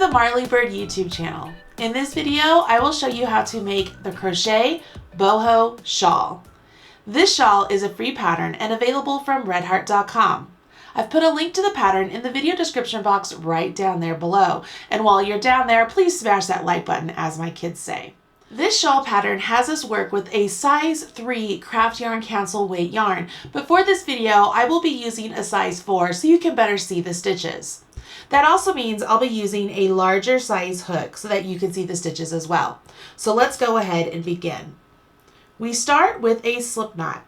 the Marley Bird YouTube channel. In this video, I will show you how to make the Crochet Boho Shawl. This shawl is a free pattern and available from redheart.com. I've put a link to the pattern in the video description box right down there below. And while you're down there, please smash that like button, as my kids say. This shawl pattern has us work with a size 3 craft yarn cancel weight yarn, but for this video, I will be using a size 4 so you can better see the stitches. That also means I'll be using a larger size hook so that you can see the stitches as well. So let's go ahead and begin. We start with a slip knot,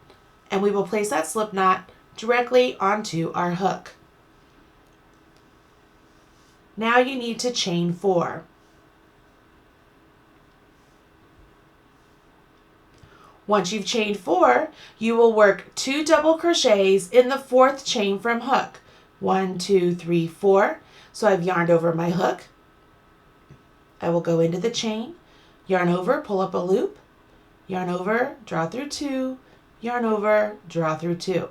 and we will place that slip knot directly onto our hook. Now you need to chain 4. Once you've chained 4, you will work 2 double crochets in the 4th chain from hook. 1, 2, 3, 4. So I've yarned over my hook. I will go into the chain, yarn over, pull up a loop, yarn over, draw through 2, yarn over, draw through 2.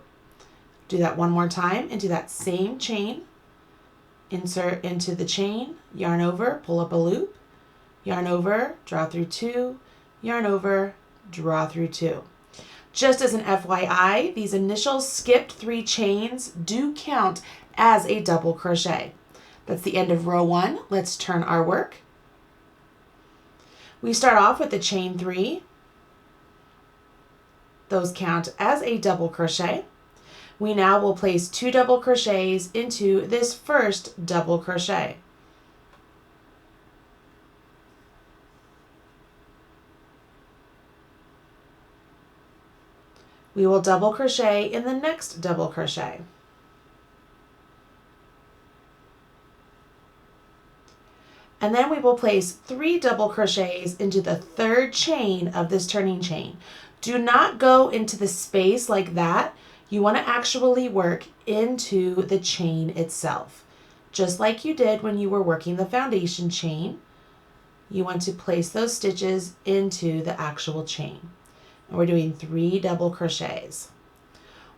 Do that one more time into that same chain. Insert into the chain, yarn over, pull up a loop, yarn over, draw through 2, yarn over, draw through 2. Just as an FYI, these initial skipped 3 chains do count as a double crochet. That's the end of row 1. Let's turn our work. We start off with the chain 3. Those count as a double crochet. We now will place 2 double crochets into this first double crochet. We will double crochet in the next double crochet. And then we will place 3 double crochets into the 3rd chain of this turning chain. Do not go into the space like that. You want to actually work into the chain itself. Just like you did when you were working the foundation chain, you want to place those stitches into the actual chain. And we're doing 3 double crochets.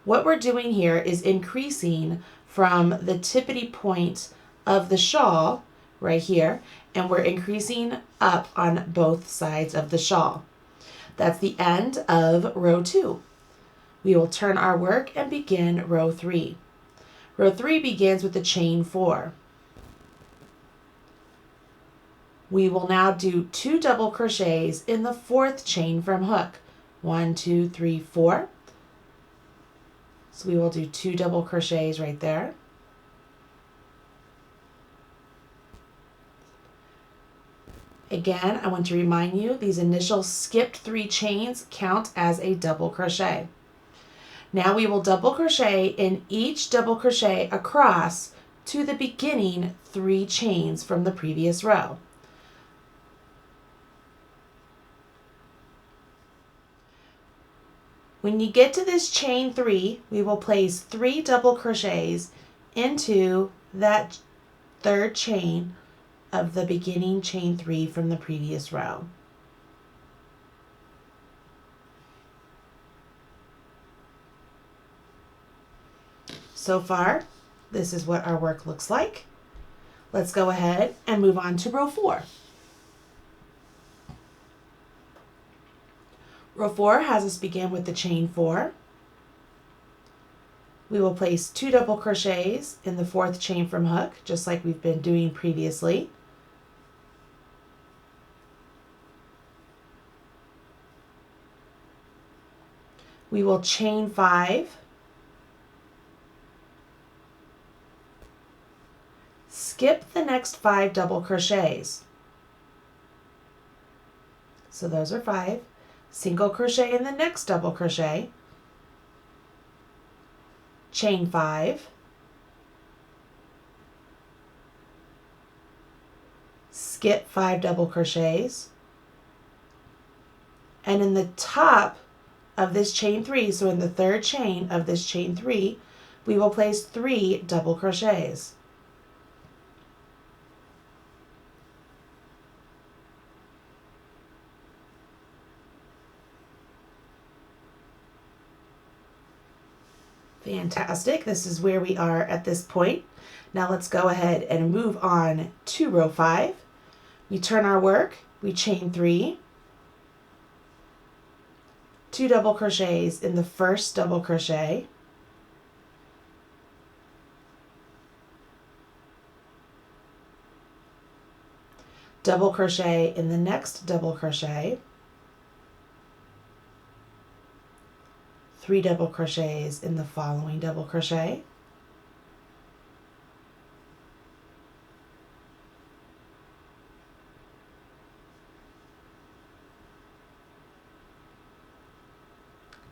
What we're doing here is increasing from the tippity point of the shawl right here, and we're increasing up on both sides of the shawl. That's the end of row 2. We will turn our work and begin row 3. Row 3 begins with the chain 4. We will now do 2 double crochets in the 4th chain from hook. 1, 2, 3, 4. So we will do 2 double crochets right there. Again, I want to remind you, these initial skipped 3 chains count as a double crochet. Now we will double crochet in each double crochet across to the beginning 3 chains from the previous row. When you get to this chain 3, we will place 3 double crochets into that 3rd chain of the beginning chain 3 from the previous row. So far, this is what our work looks like. Let's go ahead and move on to row 4. Row 4 has us begin with the chain 4. We will place 2 double crochets in the 4th chain from hook, just like we've been doing previously. We will chain 5, skip the next 5 double crochets. So those are 5. Single crochet in the next double crochet, chain 5, skip 5 double crochets, and in the top of this chain 3, so in the 3rd chain of this chain 3, we will place 3 double crochets. Fantastic. This is where we are at this point. Now let's go ahead and move on to row 5. We turn our work, we chain 3, 2 double crochets in the first double crochet, double crochet in the next double crochet, 3 double crochets in the following double crochet,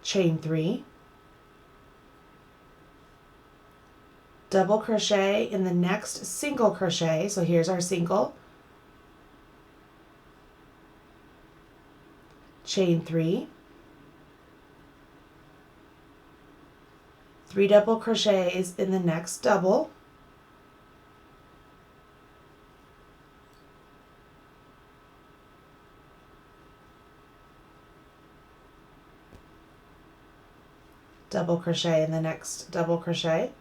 chain 3, double crochet in the next single crochet. So here's our single, chain 3, 3 double crochets in the next double, double crochet in the next double crochet,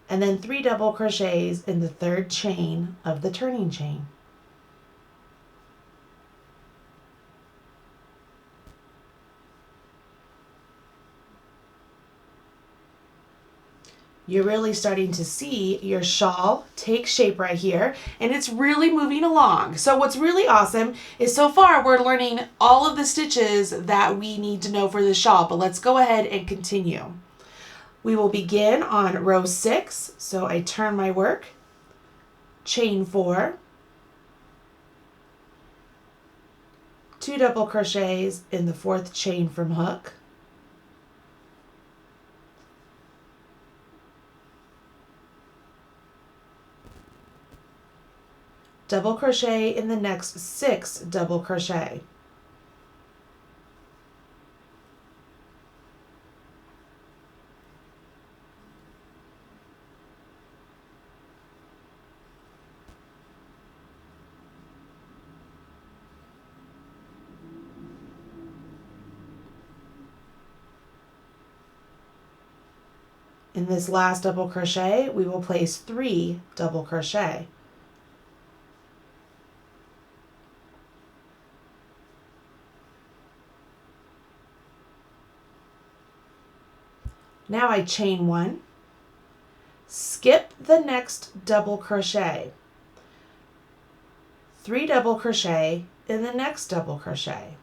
and then 3 double crochets in the third chain of the turning chain. You're really starting to see your shawl take shape right here, and it's really moving along. So what's really awesome is so far we're learning all of the stitches that we need to know for the shawl, but let's go ahead and continue. We will begin on row 6. So I turn my work, chain 4, 2 double crochets in the fourth chain from hook, double crochet in the next 6 double crochet, in this last double crochet we will place 3 double crochet. Now I chain 1, skip the next double crochet, 3 double crochet in the next double crochet,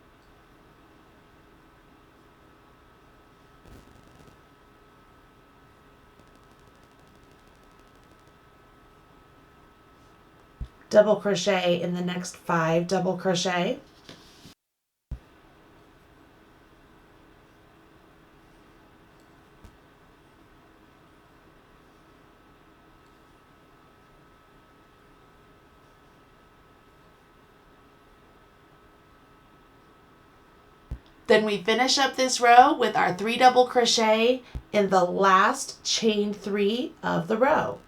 double crochet in the next 5 double crochet, then we finish up this row with our 3 double crochet in the last chain 3 of the row.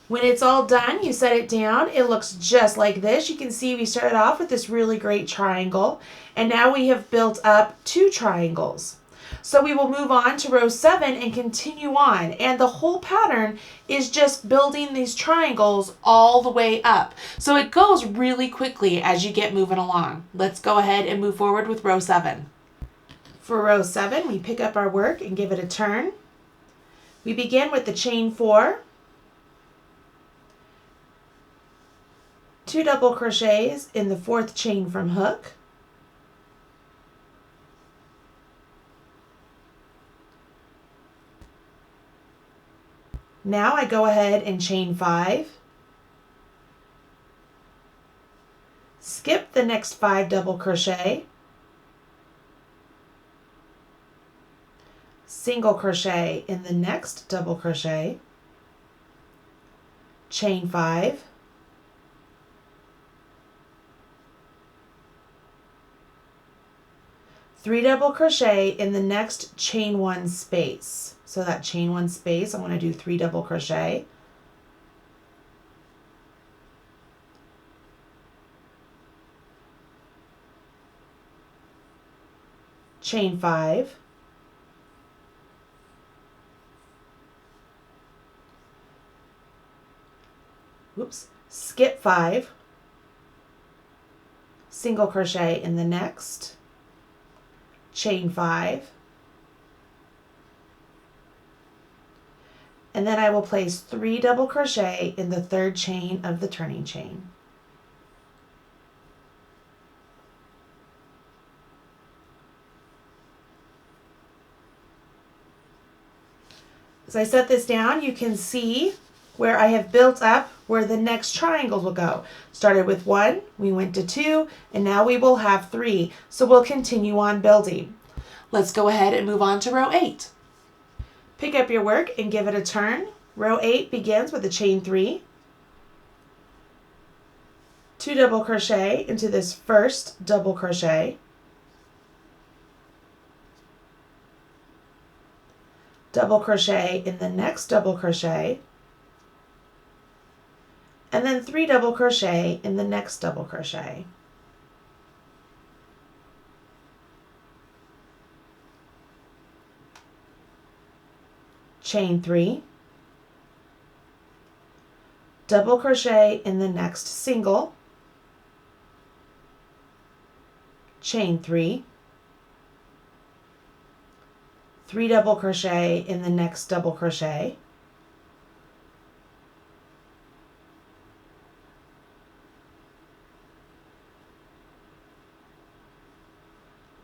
When it's all done, you set it down. It looks just like this. You can see we started off with this really great triangle, and now we have built up 2 triangles. So we will move on to row 7 and continue on. And the whole pattern is just building these triangles all the way up. So it goes really quickly as you get moving along. Let's go ahead and move forward with row 7. For row 7, we pick up our work and give it a turn. We begin with the chain 4, 2 double crochets in the fourth chain from hook, now I go ahead and chain 5, skip the next 5 double crochet, single crochet in the next double crochet, chain 5, three double crochet in the next chain 1 space. So that chain one space, I'm going to do 3 double crochet. Chain 5. Whoops, skip 5. Single crochet in the next. Chain 5. And then I will place 3 double crochet in the third chain of the turning chain. As I set this down, you can see where I have built up where the next triangles will go. Started with 1, we went to 2, and now we will have 3. So we'll continue on building. Let's go ahead and move on to row 8. Pick up your work and give it a turn. Row 8 begins with a chain 3, 2 double crochet into this first double crochet, double crochet in the next double crochet, and then 3 double crochet in the next double crochet. Chain 3, double crochet in the next single, chain 3, 3 double crochet in the next double crochet,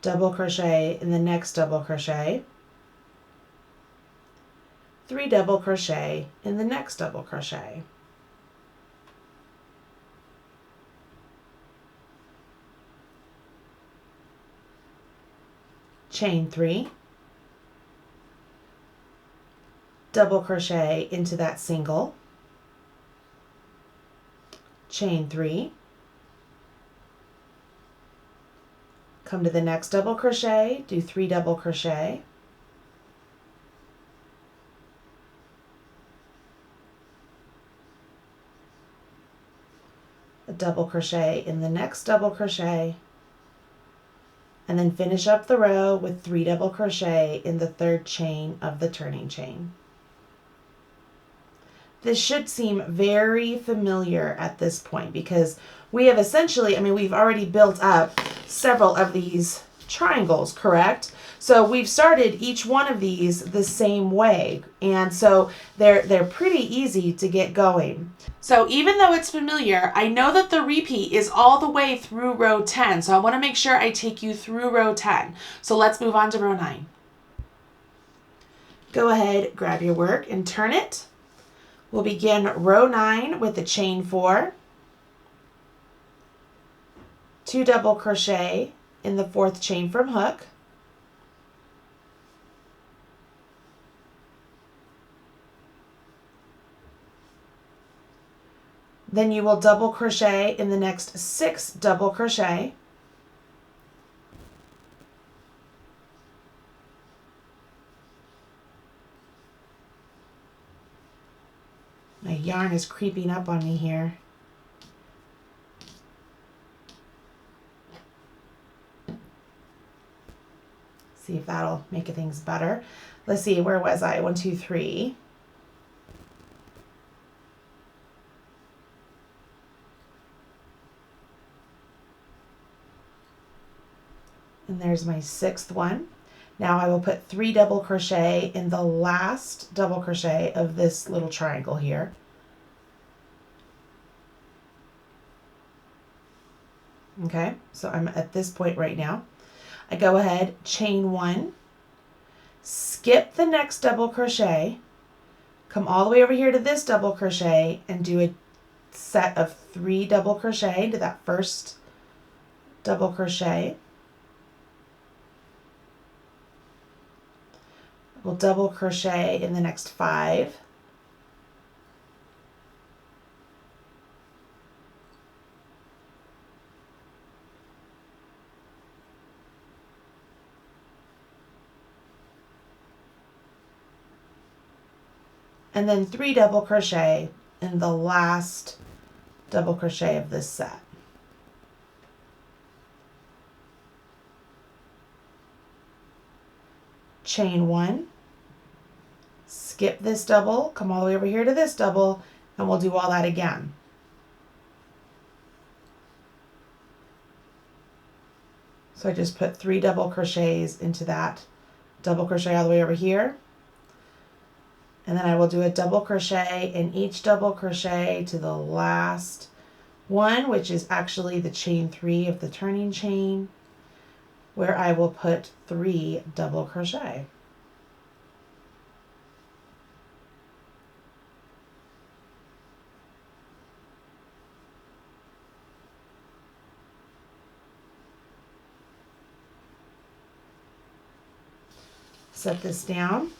double crochet in the next double crochet, 3 double crochet in the next double crochet. Chain 3, double crochet into that single, chain 3, come to the next double crochet, do 3 double crochet, a double crochet in the next double crochet, and then finish up the row with 3 double crochet in the third chain of the turning chain. This should seem very familiar at this point because we have essentially, we've already built up several of these triangles, correct? So we've started each one of these the same way, and so they're pretty easy to get going. So even though it's familiar, I know that the repeat is all the way through row 10, so I want to make sure I take you through row 10. So let's move on to row 9. Go ahead, grab your work and turn it. We'll begin row 9 with a chain 4, 2 double crochet in the fourth chain from hook, then you will double crochet in the next 6 double crochet, my yarn is creeping up on me here. See if that'll make things better. Let's see, where was I? 1, 2, 3. And there's my 6th one. Now I will put 3 double crochet in the last double crochet of this little triangle here. Okay, so I'm at this point right now. I go ahead, chain 1, skip the next double crochet, come all the way over here to this double crochet and do a set of 3 double crochet into that first double crochet. We'll double crochet in the next 5. and then 3 double crochet in the last double crochet of this set. Chain 1, skip this double, come all the way over here to this double, and we'll do all that again. So I just put 3 double crochets into that double crochet all the way over here. And then I will do a double crochet in each double crochet to the last one, which is actually the chain 3 of the turning chain, where I will put 3 double crochet. Set this down.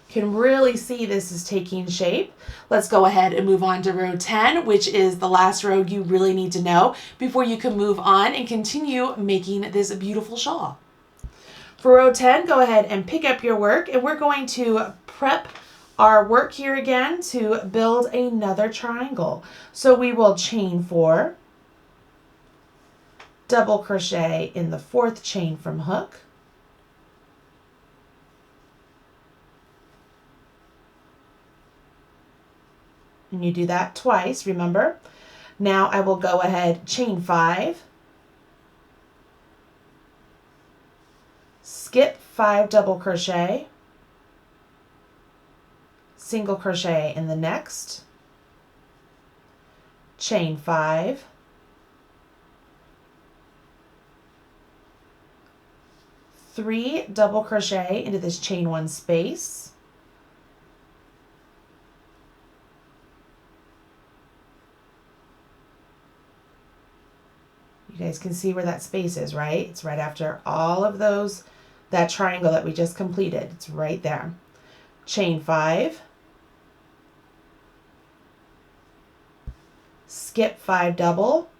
Can really see this is taking shape. Let's go ahead and move on to row 10, which is the last row you really need to know before you can move on and continue making this beautiful shawl. For row 10, go ahead and pick up your work, and we're going to prep our work here again to build another triangle. So we will chain 4, double crochet in the 4th chain from hook, and you do that twice, remember. Now I will go ahead, chain 5, skip 5 double crochet, single crochet in the next, chain 5, three double crochet into this chain 1 space, you guys can see where that space is, right? It's right after all of those, that triangle that we just completed. It's right there. Chain 5, skip 5 double,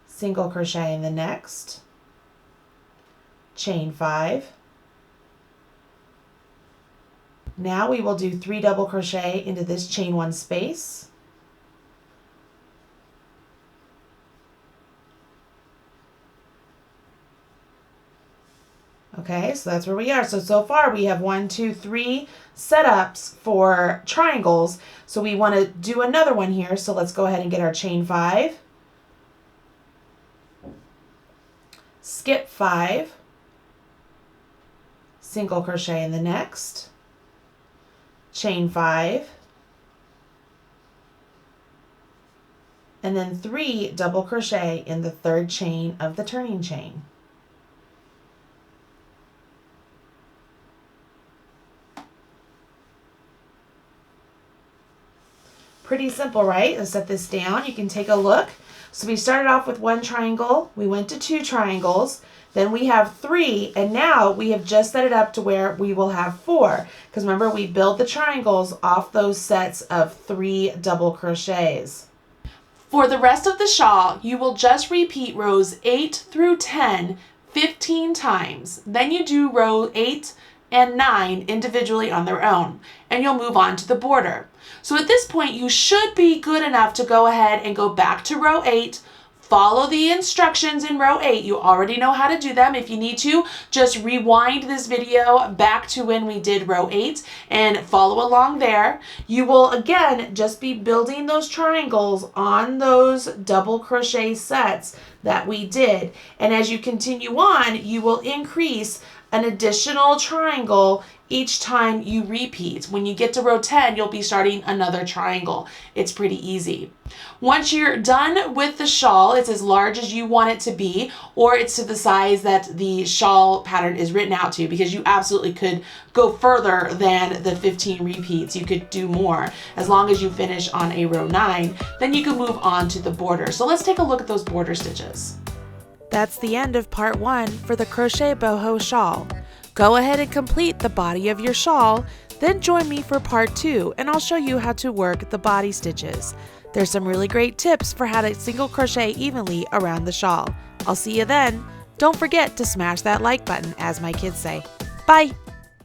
single crochet in the next, chain 5. Now we will do 3 double crochet into this chain 1 space. Okay, so that's where we are. So far we have 1, 2, 3 setups for triangles. So we want to do another one here. So let's go ahead and get our chain 5. Skip 5. Single crochet in the next. Chain 5. And then 3 double crochet in the 3rd chain of the turning chain. Pretty simple, right? Let's set this down. You can take a look. So we started off with 1 triangle. We went to 2 triangles. Then we have 3. And now we have just set it up to where we will have 4. Because remember, we build the triangles off those sets of 3 double crochets. For the rest of the shawl, you will just repeat rows 8 through 10 15 times. Then you do row 8 and 9 individually on their own, and you'll move on to the border. So at this point, you should be good enough to go ahead and go back to row 8, follow the instructions in row 8. You already know how to do them. If you need to, just rewind this video back to when we did row 8 and follow along there. You will, again, just be building those triangles on those double crochet sets that we did. And as you continue on, you will increase an additional triangle each time you repeat. When you get to row 10, you'll be starting another triangle. It's pretty easy. Once you're done with the shawl, it's as large as you want it to be, or it's to the size that the shawl pattern is written out to, because you absolutely could go further than the 15 repeats. You could do more. As long as you finish on a row 9, then you can move on to the border. So let's take a look at those border stitches. That's the end of part 1 for the Crochet Boho Shawl. Go ahead and complete the body of your shawl, then join me for part 2 and I'll show you how to work the body stitches. There's some really great tips for how to single crochet evenly around the shawl. I'll see you then. Don't forget to smash that like button, as my kids say. Bye!